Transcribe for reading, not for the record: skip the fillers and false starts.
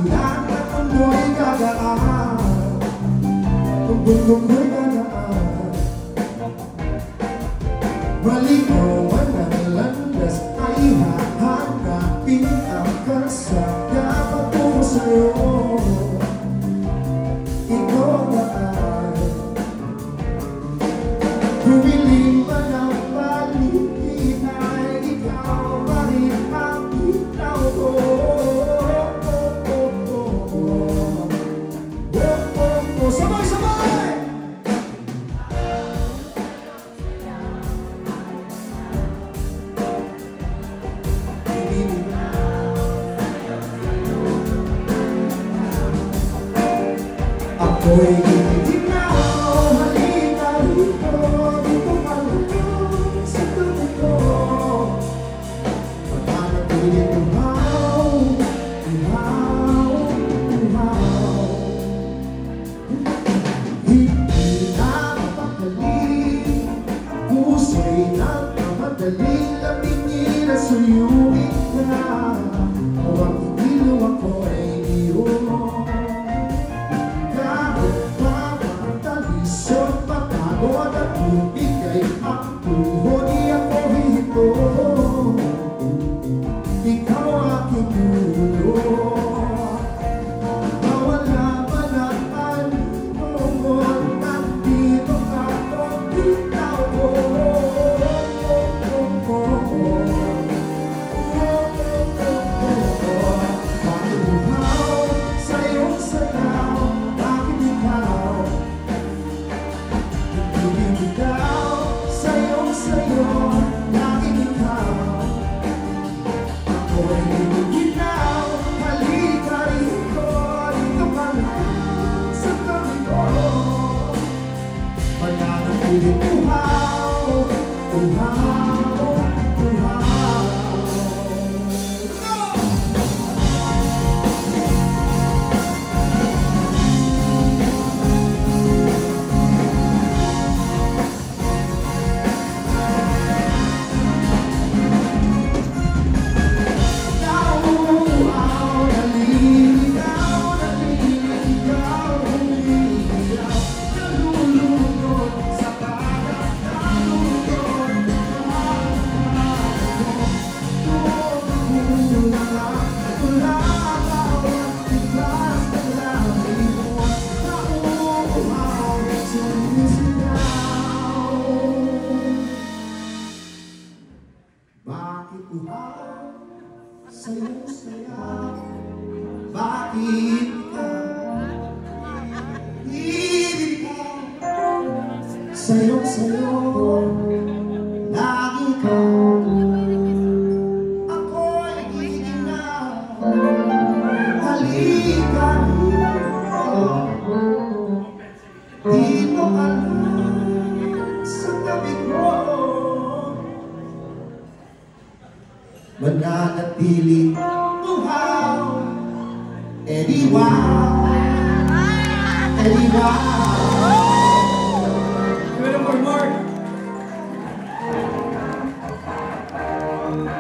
lang at mundo'y gagaan, kung bundok-mo'y gagaan. Maligawan ng landas ay hahanapin ang kalsada patungo sa'yo. Ikaw na ay humiling man ang paligid ay ikaw pa rin ang ikaw ko. Sabay-sabay! Ako'y ginitinaw, halika rito, dito ka lang sa tabi ko. Maghanapin uhaw, uhaw, uhaw. Hindi na mapakali, puso'y nagmamadali, lamingin at suyuin ka. O ang hilo ako ay iyon. Pagod at bibigay ang tuhod, di ako hihito. Ikaw aking dulo. Mawala man ang alinungon, nandito ka kung bitaw ko. Bakit uhaw sa iyong sayaw? Bakit ikaw? Ikaw, sa'yo, laging ikaw. Ako'y giniginaw, halika rito, dito ka lang sa tabi ko. Mananatiling uhaw, uhaw, uhaw. Bakit uhaw sa'yo sayaw? Bakit ka ibigay? Sa'yo lagi ka. Ako'y giginaw, halika rito, dito ka lang sa tabi ko. Mananatili uhaw, ediwa, ediwa.